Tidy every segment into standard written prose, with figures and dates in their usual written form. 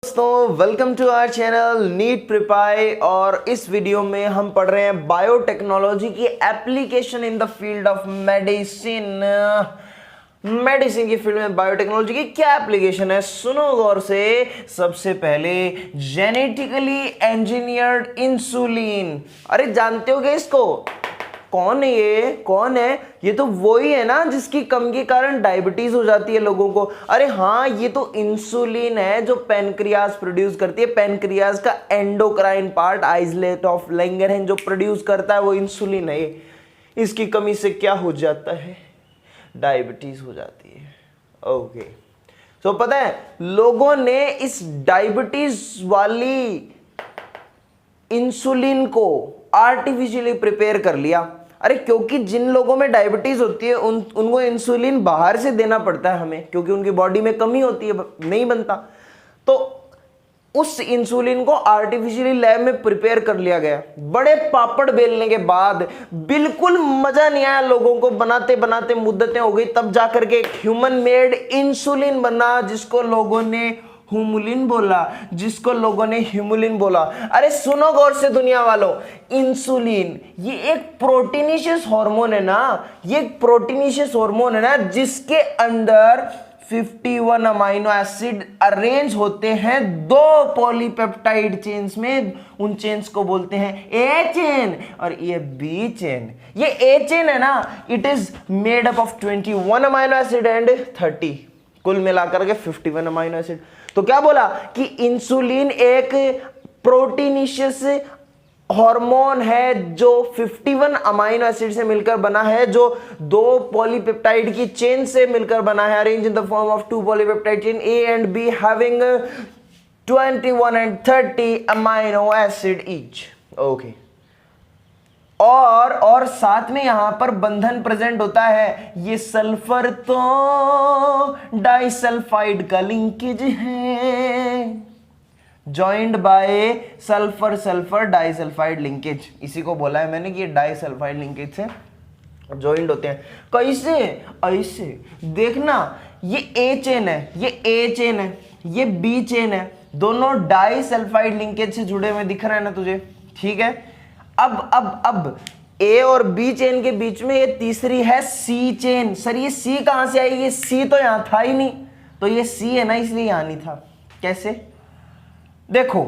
दोस्तों welcome to our channel NEET प्रिपाई। और इस वीडियो में हम पढ़ रहे हैं बायोटेक्नोलॉजी की application in the field of medicine. Medicine की फील्ड में बायोटेक्नोलॉजी की क्या एप्लीकेशन है, सुनो गौर से। सबसे पहले जेनेटिकली इंजीनियर्ड इंसुलिन। अरे जानते हो क्या इसको? कौन है ये? कौन है ये? तो वही है ना जिसकी कमी के कारण डायबिटीज हो जाती है लोगों को। अरे हाँ, ये तो इंसुलिन है जो पैनक्रियाज प्रोड्यूस करती है। पैनक्रियाज का endocrine part islet of Langerhans जो प्रोड्यूस करता है वो इंसुलिन है। इसकी कमी से क्या हो जाता है? डायबिटीज हो जाती है। ओके, तो पता है लोगों ने इस डायबिटीज वाली इंसुलिन को आर्टिफिशियली प्रिपेयर कर लिया। अरे क्योंकि जिन लोगों में डायबिटीज होती है उनको इंसुलिन बाहर से देना पड़ता है हमें, क्योंकि उनकी बॉडी में कमी होती है, नहीं बनता। तो उस इंसुलिन को आर्टिफिशियली लैब में प्रिपेयर कर लिया गया। बड़े पापड़ बेलने के बाद बिल्कुल मजा नहीं आया लोगों को, बनाते बनाते मुद्दतें हो गई, तब जाकर के ह्यूमन मेड इंसुलिन बना जिसको लोगों ने हुमुलिन बोला, जिसको लोगों ने ह्यूमुलिन बोला। अरे सुनो गौर से दुनिया वालों, इंसुलिन ये एक प्रोटीनिशियस हार्मोन है ना, ये एक प्रोटीनिशियस हार्मोन है ना जिसके अंदर 51 अमीनो एसिड अरेंज होते हैं दो पॉलीपेप्टाइड चेन्स में। उन चेन्स को बोलते हैं ए चेन और ये बी चेन। ये ए चेन है ना, it is made up of 21 amino acid and 30, कुल मिलाकर के 51 अमीनो एसिड। तो क्या बोला कि इंसुलिन एक प्रोटीनिशियस हार्मोन है जो 51 अमीनो एसिड से मिलकर बना है, जो दो पॉलीपेप्टाइड की चेन से मिलकर बना है, arrange in the form of two polypeptide chain A and B having 21 and 30 amino acid each. Okay, और साथ में यहां पर बंधन प्रेजेंट होता है। ये सल्फर तो डाइसल्फाइड का लिंकेज है, joined by sulphur sulphur disulphide linkage. इसी को बोला है मैंने कि ये डाइसल्फाइड लिंकेज से जॉइंड होते हैं। कैसे? ऐसे देखना, ये ए चेन है, ये ए चेन है, ये बी चेन है, दोनों डाइसल्फाइड लिंकेज से जुड़े हुए दिख रहे हैं ना तुझे? ठीक है। अब ए और बी चेन के बीच में ये तीसरी है सी चेन। सर ये सी कहां से आई? ये सी तो यहां था ही नहीं, तो ये सी है ना, इसलिए यहां नहीं था। कैसे? देखो,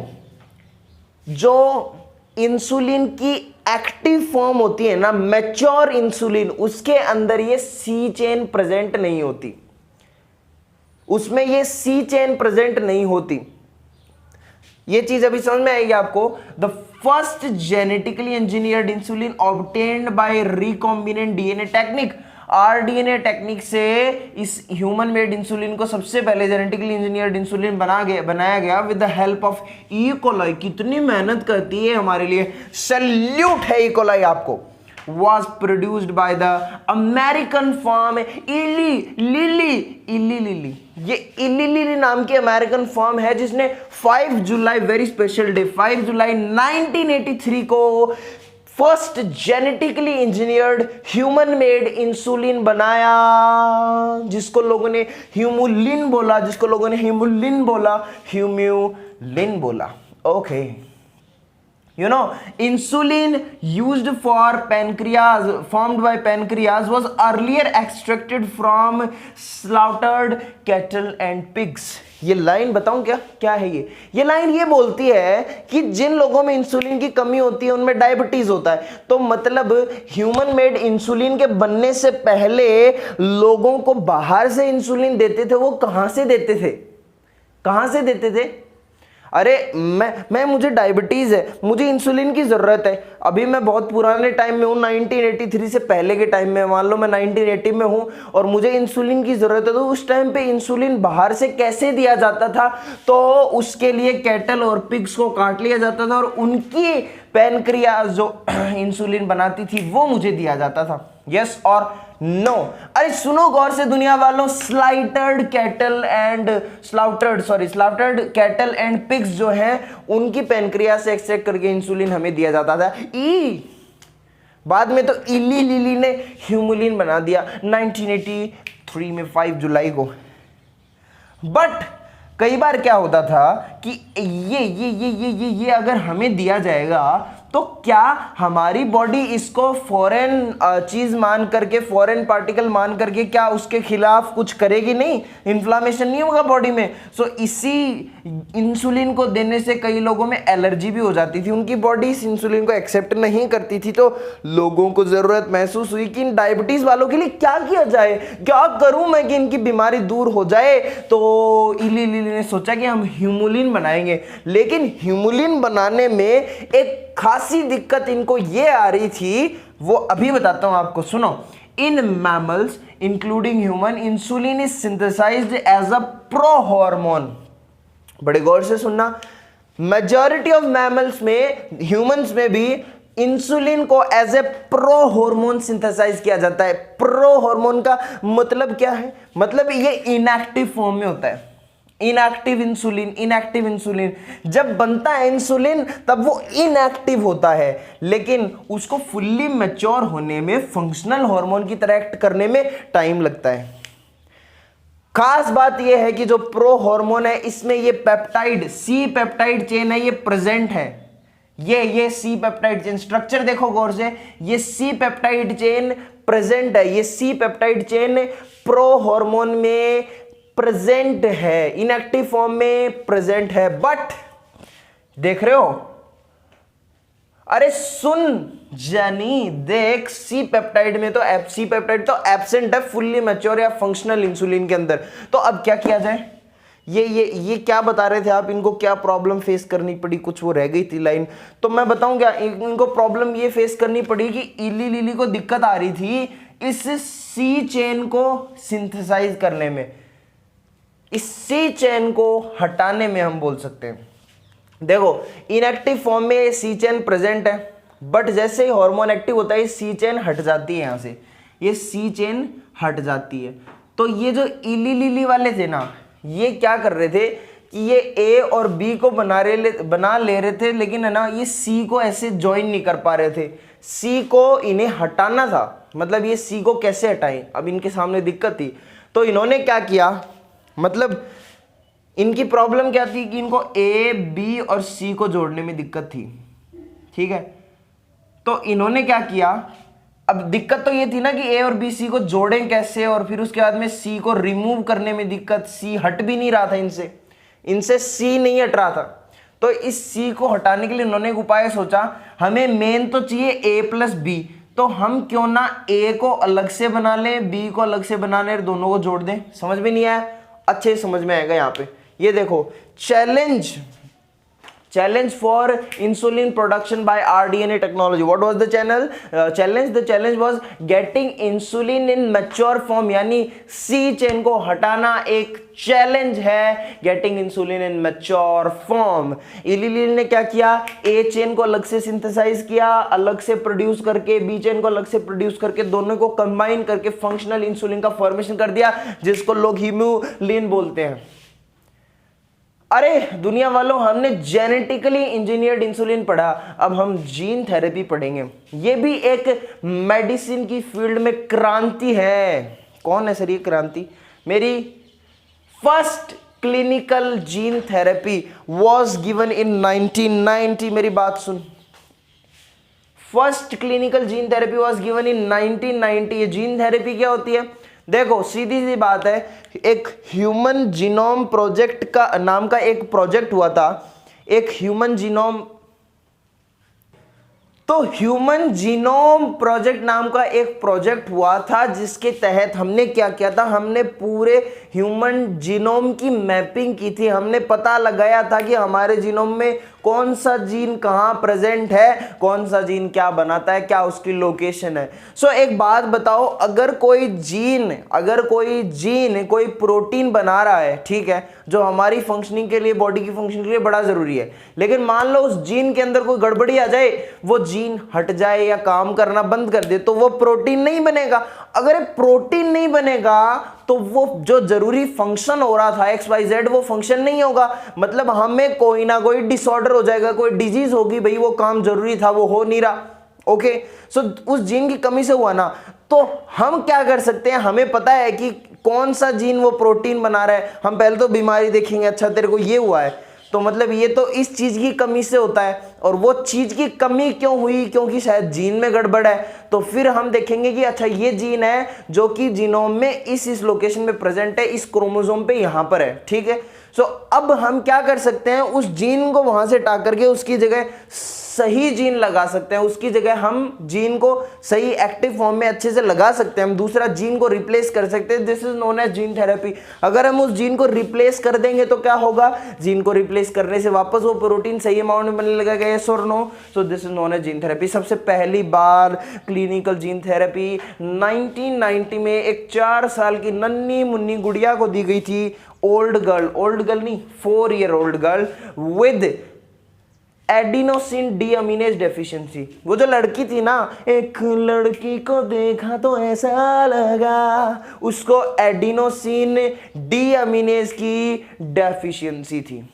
जो इंसुलिन की एक्टिव फॉर्म होती है ना, मैच्योर इंसुलिन, उसके अंदर ये सी चेन प्रेजेंट नहीं होती, उसमें ये सी चेन प्रेजेंट नहीं होती। ये चीज अभी समझ में आएगी आपको। The first genetically engineered insulin obtained by recombinant DNA technique, rDNA technique से इस ह्यूमन मेड इंसुलिन को सबसे पहले जेनेटिकली इंजीनियर्ड इंसुलिन बनाया गया with the help of E coli. कितनी मेहनत करती है हमारे लिए, सैल्यूट है ई कोलाई आपको। was produced by the American firm इली लिली। ये इली लिली नाम की अमेरिकन फर्म है जिसने 5 जुलाई, वेरी स्पेशल डे, 5 जुलाई 1983 को first genetically engineered human made insulin बनाया, जिसको लोगों ने ह्यूमुलिन बोला, okay. You know, insulin used for pancreas, formed by pancreas, was earlier extracted from slaughtered cattle and pigs. ये लाइन बताऊं क्या है ये लाइन ये बोलती है कि जिन लोगों में इंसुलिन की कमी होती है उनमें डायबिटीज होता है। तो मतलब ह्यूमन मेड इंसुलिन के बनने से पहले लोगों को बाहर से इंसुलिन देते थे। वो कहां से देते थे? अरे मुझे डायबिटीज है, मुझे इंसुलिन की जरूरत है। अभी मैं बहुत पुराने टाइम में हूँ, 1983 से पहले के टाइम में, मान लो मैं 1980 में हूँ और मुझे इंसुलिन की जरूरत है। तो उस टाइम पे इंसुलिन बाहर से कैसे दिया जाता था? तो उसके लिए कैटल और पिग्स को काट लिया जाता था और उनकी पैनक्रियाज जो इंसुलिन बनाती थी वो मुझे दिया जाता था। यस और नो? अरे सुनो गौर से दुनिया वालों, स्लाउटर्ड कैटल एंड पिग्स जो हैं उनकी पैनक्रिया से एक्सट्रैक्ट करके इंसुलिन हमें दिया जाता था। बाद में तो इली लिली ने ह्यूमुलिन बना दिया 1983 में 5 जुलाई को। बट कई बार क्या होता था कि ये अगर हमें दिया जाएगा तो क्या हमारी बॉडी इसको फॉरेन चीज मान करके, फॉरेन पार्टिकल मान करके क्या उसके खिलाफ कुछ करेगी? नहीं, इन्फ्लामेशन नहीं होगा बॉडी में। सो इसी इंसुलिन को देने से कई लोगों में एलर्जी भी हो जाती थी, उनकी बॉडी इस इंसुलिन को एक्सेप्ट नहीं करती थी। तो लोगों को जरूरत महसूस हुई कि इन डायबिटीज वालों के लिए क्या किया जाए, क्या करूं मैं कि इनकी बीमारी दूर हो जाए। तो इली लिली ने सोचा कि हम ह्यूमुलिन बनाएंगे। लेकिन ह्यूमुलिन बनाने में एक खासी दिक्कत इनको ये आ रही थी, वो अभी बताता हूं आपको, सुनो। In mammals including human, insulin is synthesized as a pro hormone. बड़े गौर से सुनना, मेजॉरिटी ऑफ मैमल्स में, ह्यूमंस में भी इंसुलिन को as a pro hormone synthesize किया जाता है। प्रो हार्मोन का मतलब क्या है? मतलब ये इनएक्टिव फॉर्म में होता है। इनएक्टिव इंसुलिन जब बनता है इंसुलिन तब वो इनएक्टिव होता है, लेकिन उसको फुल्ली मैच्योर होने में, फंक्शनल हार्मोन की तरह एक्ट करने में टाइम लगता है। खास बात यह है कि जो प्रो हार्मोन है इसमें ये पेप्टाइड, सी पेप्टाइड चेन है, ये प्रेजेंट है। ये सी पेप्टाइड चेन, स्ट्रक्चर देखो गौर से, ये सी पेप्टाइड चेन प्रेजेंट है। ये C peptide chain pro hormone में प्रेजेंट है, इनएक्टिव फॉर्म में प्रेजेंट है। बट देख रहे हो, अरे सुन जानी, देख, सी पेप्टाइड में तो सी पेप्टाइड तो एब्सेंट है फुल्ली मैच्योर या फंक्शनल इंसुलिन के अंदर। तो अब क्या किया जाए? ये क्या बता रहे थे आप, इनको क्या प्रॉब्लम फेस करनी पड़ी? कुछ वो रह गई थी लाइन, तो मैं बताऊं क्या इनको प्रॉब्लम ये फेस करनी पड़ी कि इली लिली को दिक्कत आ रही थी इस सी चेन को सिंथेसाइज करने में, इस सी चेन को हटाने में, हम बोल सकते हैं। देखो, इनएक्टिव फॉर्म में सी चेन प्रेजेंट है, बट जैसे ही हार्मोन एक्टिव होता है सी चेन हट जाती है, यहां से ये सी चेन हट जाती है। तो ये जो इली लिली वाले थे ना, ये क्या कर रहे थे कि ये ए और बी को बना ले रहे थे, लेकिन है ना ये सी को ऐसे ज्वाइन नहीं कर पा रहे थे। सी को इन्हें हटाना था, मतलब ये सी को कैसे हटाएं, अब इनके सामने दिक्कत थी। तो इन्होंने क्या किया, मतलब इनकी प्रॉब्लम क्या थी कि इनको ए, बी और सी को जोड़ने में दिक्कत थी, ठीक है। तो इन्होंने क्या किया, अब दिक्कत तो ये थी ना कि ए और बी सी को जोड़ें कैसे, और फिर उसके बाद में सी को रिमूव करने में दिक्कत, सी हट भी नहीं रहा था इनसे सी नहीं हट रहा था। तो इस सी को हटाने के लिए इन्होंने एक उपाय सोचा, हमें मेन तो चाहिए ए प्लस बी, तो हम क्यों ना ए को अलग से बना लें, बी को अलग से बना लें, दोनों को जोड़ दें। समझ में नहीं आया? अच्छे समझ में आएगा यहाँ पे। ये देखो, challenge for insulin production by rDNA technology. What was the challenge? The challenge was getting insulin in mature form, यानी C चेन को हटाना एक चैलेंज है, getting insulin in mature form. इली ने क्या किया, A चेन को अलग से सिंथेसाइज किया, अलग से प्रोड्यूस करके, B चेन को अलग से प्रोड्यूस करके, दोनों को कंबाइन करके फंक्शनल इंसुलिन का फॉर्मेशन कर दिया, जिसको लोग हीमोलिन बोलते हैं। अरे दुनिया वालों, हमने जेनेटिकली इंजीनियर्ड इंसुलिन पढ़ा, अब हम जीन थेरेपी पढ़ेंगे। ये भी एक मेडिसिन की फील्ड में क्रांति है। कौन है सर ये क्रांति? मेरी first clinical gene therapy was given in 1990। मेरी बात सुन, first clinical gene therapy was given in 1990। ये जीन थेरेपी क्या होती है? देखो, सीधी सी बात है, एक ह्यूमन जीनोम प्रोजेक्ट का नाम का एक प्रोजेक्ट हुआ था, एक ह्यूमन जीनोम, तो ह्यूमन जीनोम प्रोजेक्ट नाम का एक प्रोजेक्ट हुआ था, जिसके तहत हमने क्या किया था, हमने पूरे ह्यूमन जीनोम की मैपिंग की थी। हमने पता लगाया था कि हमारे जीनोम में कौन सा जीन कहाँ प्रेजेंट है, कौन सा जीन क्या बनाता है, क्या उसकी लोकेशन है। सो एक बात बताओ, अगर कोई जीन कोई प्रोटीन बना रहा है, ठीक है, जो हमारी फंक्शनिंग के लिए, बॉडी की फंक्शनिंग के लिए बड़ा जरूरी है, लेकिन मान लो उस जीन के अंदर कोई गड़बड़ी आ जाए, वो जीन हट जाए या काम करना बंद कर दे, तो वो प्रोटीन नहीं बनेगा। अगर प्रोटीन नहीं बनेगा तो वो जो जरूरी फंक्शन हो रहा था XYZ, वो फंक्शन नहीं होगा, मतलब हमें कोई ना कोई डिसऑर्डर हो जाएगा, कोई डिजीज होगी, भाई वो काम जरूरी था वो हो नहीं रहा। ओके, सो उस जीन की कमी से हुआ ना, तो हम क्या कर सकते हैं, हमें पता है कि कौन सा जीन वो प्रोटीन बना रहा है। हम पहले तो बीमारी देखेंगे, अच्छा तेरे को ये हुआ है तो मतलब ये तो इस चीज की कमी से होता है, और वो चीज की कमी क्यों हुई, क्योंकि शायद जीन में गड़बड़ है। तो फिर हम देखेंगे कि अच्छा ये जीन है जो कि जीनोम में इस लोकेशन में प्रेजेंट है, इस क्रोमोसोम पे यहां पर है, ठीक है। सो अब हम क्या कर सकते हैं, उस जीन को वहां से हटा करके उसकी जगह सही जीन लगा सकते हैं, उसकी जगह हम जीन को सही एक्टिव फॉर्म में अच्छे से लगा सकते हैं, हम दूसरा जीन को रिप्लेस कर सकते हैं। This is known as gene therapy. अगर हम उस जीन को रिप्लेस कर देंगे तो क्या होगा, जीन को रिप्लेस करने से वापस वो प्रोटीन सही अमाउंट में बनने लगेगा, यस और no. So this is known as gene therapy. सबसे पहली बार क्लिनिकल जीन थेरेपी 1990 में एक 4 साल की नन्ही मुन्नी गुड़िया को दी गई थी। ओल्ड गर्ल नहीं, 4 year old girl with adenosine deaminase deficiency. वो जो लड़की थी ना, एक लड़की को देखा तो ऐसा लगा, उसको एडिनोसिन डीअमीनेज की डेफिशिएंसी थी।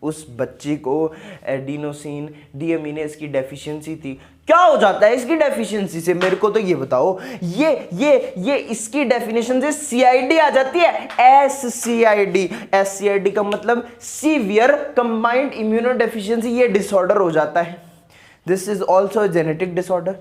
उस बच्ची को एडिनोसिन डीअमीनेज की डेफिशिएंसी थी। क्या हो जाता है इसकी डेफिशिएंसी से, मेरे को तो ये बताओ। ये इसकी डेफिनेशन से सीआईडी आ जाती है, एससीआईडी का मतलब सीवियर कंबाइंड इम्यूनो डेफिशिएंसी। ये डिसऑर्डर हो जाता है, this is also genetic disorder.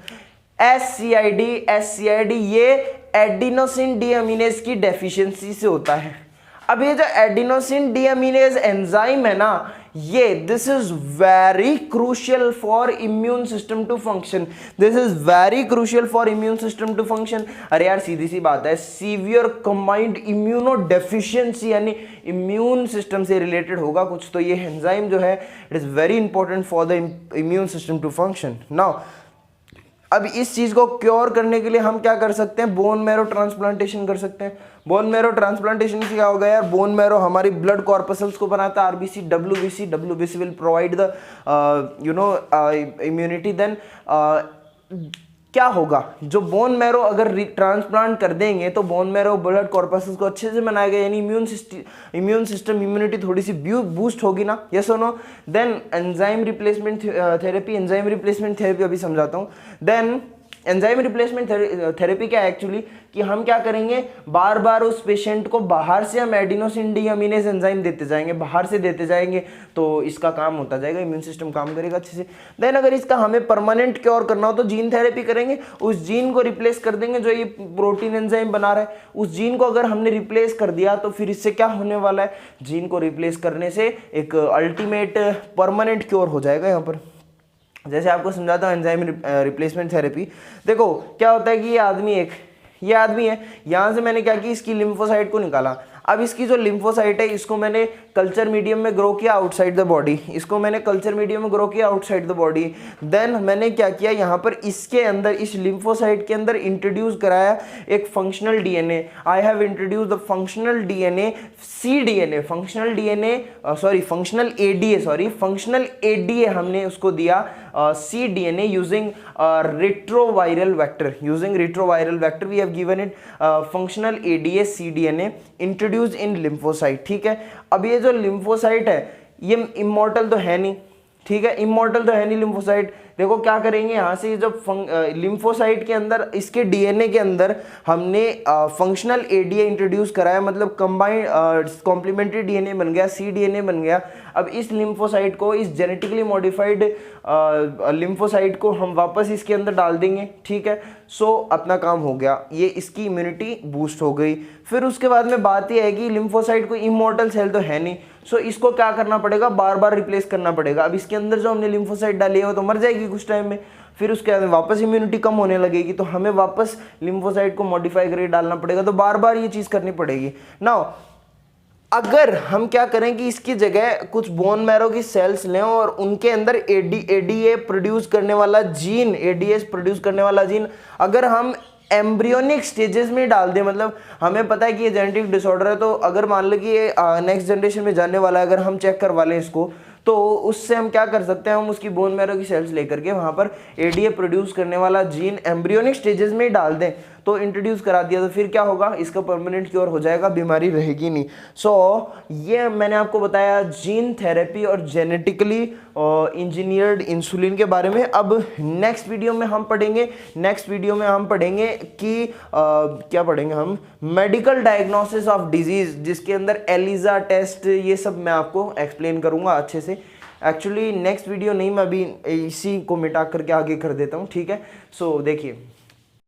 SCID ये एडिनोसिन डीअमीनेज की डेफिशिएंसी से होता है। अब ये जो एडिनोसिन डीअमीनेज एंजाइम है ना, ये this is very crucial for immune system to function. This is very crucial for immune system to function. अरे यार सीधी सी बात है, सीवियर कंबाइंड इम्यूनो डेफिशिएंसी यानी इम्यून सिस्टम से रिलेटेड होगा कुछ, तो ये एंजाइम जो है it is very important for the immune system to function. Now अब इस चीज को क्योर करने के लिए हम क्या कर सकते हैं, बोन मैरो ट्रांसप्लांटेशन कर सकते हैं। बोन मैरो ट्रांसप्लांटेशन से क्या होगा यार, बोन मैरो हमारी ब्लड कॉर्पसल्स को बनाता है, RBC WBC will provide the immunity. Then क्या होगा, जो बोन मैरो अगर ट्रांसप्लांट कर देंगे तो बोन मैरो ब्लड कॉर्पसल्स को अच्छे से बनाएगा, यानी इम्यून सिस्टम इम्यूनिटी थोड़ी सी बूस्ट होगी ना, यस और no. Then enzyme replacement therapy अभी समझाता हूँ। देन एंजाइम रिप्लेसमेंट थेरेपी क्या है एक्चुअली, कि हम क्या करेंगे, बार बार उस पेशेंट को बाहर से हम एडिनोसिन डीअमीनेज एंजाइम देते जाएंगे, बाहर से देते जाएंगे, तो इसका काम होता जाएगा, इम्यून सिस्टम काम करेगा अच्छे से। देन अगर इसका हमें परमानेंट क्योर करना हो तो जीन थेरेपी करेंगे, उस जीन को रिप्लेस कर देंगे जो ये प्रोटीन एंजाइम बना रहा है। उस जीन को अगर हमने रिप्लेस कर दिया तो फिर इससे क्या होने वाला है, जीन को रिप्लेस करने से एक अल्टीमेट परमानेंट क्योर हो जाएगा। यहाँ पर जैसे आपको समझाता हूँ एंजाइम रिप्लेसमेंट थेरेपी। देखो क्या होता है कि ये आदमी है, यहाँ से मैंने क्या किया, इसकी लिम्फोसाइट को निकाला। अब इसकी जो लिम्फोसाइट है इसको मैंने कल्चर मीडियम में ग्रो किया आउटसाइड द बॉडी, देन मैंने क्या किया, यहाँ पर इसके अंदर इस लिम्फोसाइट के अंदर इंट्रोड्यूस कराया एक functional DNA. I have introduce the functional DNA functional ADA हमने उसको दिया cDNA using retroviral vector we have given it functional ADA cDNA introduced in lymphocyte। ठीक है, अब ये जो लिम्फोसाइट है ये इमॉर्टल तो है नहीं, ठीक है, लिम्फोसाइट। देखो क्या करेंगे, यहाँ से जो लिम्फोसाइट के अंदर इसके डीएनए के अंदर हमने फंक्शनल एडीए इंट्रोड्यूस कराया, मतलब कंबाइंड कॉम्प्लीमेंट्री डीएनए बन गया, cDNA बन गया। अब इस लिम्फोसाइट को, इस जेनेटिकली मॉडिफाइड लिम्फोसाइट को हम वापस इसके अंदर डाल देंगे, ठीक है। सो अपना काम हो गया, ये इसकी इम्यूनिटी बूस्ट हो गई। फिर उसके बाद में बात यह है कि लिम्फोसाइट कोई इमॉर्टल सेल तो है नहीं, सो इसको क्या करना पड़ेगा, बार बार रिप्लेस करना पड़ेगा। अब इसके अंदर जो हमने लिम्फोसाइट डाली है वो तो मर जाएगी कुछ टाइम में, फिर उसके बाद वापस इम्यूनिटी कम होने लगेगी, तो हमें वापस लिम्फोसाइट को मॉडिफाई करके डालना पड़ेगा, तो बार बार ये चीज़ करनी पड़ेगी। नाउ अगर हम क्या करें कि इसकी जगह कुछ बोन मैरो की सेल्स लें और उनके अंदर एडीए प्रोड्यूस करने वाला जीन, अगर हम एम्ब्रियोनिक स्टेजेस में डाल दें, मतलब हमें पता है कि ये जेनेटिक डिसऑर्डर है, तो अगर मान लो कि ये नेक्स्ट जनरेशन में जाने वाला है, अगर हम चेक करवा लें इसको, तो उससे हम क्या कर सकते हैं, हम उसकी बोन मैरो की सेल्स लेकर के वहाँ पर एडीए प्रोड्यूस करने वाला जीन एम्ब्रियोनिक स्टेजेस में डाल दें, तो इंट्रोड्यूस करा दिया तो फिर क्या होगा, इसका परमानेंट क्योर हो जाएगा, बीमारी रहेगी नहीं। सो ये मैंने आपको बताया जीन थेरेपी और जेनेटिकली इंजीनियर्ड इंसुलिन के बारे में। अब नेक्स्ट वीडियो में हम पढ़ेंगे कि क्या पढ़ेंगे हम, मेडिकल डायग्नोसिस ऑफ डिजीज, जिसके अंदर एलिजा टेस्ट, ये सब मैं आपको एक्सप्लेन करूंगा अच्छे से। एक्चुअली नेक्स्ट वीडियो नहीं, मैं अभी इसी को मिटा करके आगे कर देता हूँ, ठीक है। सो देखिए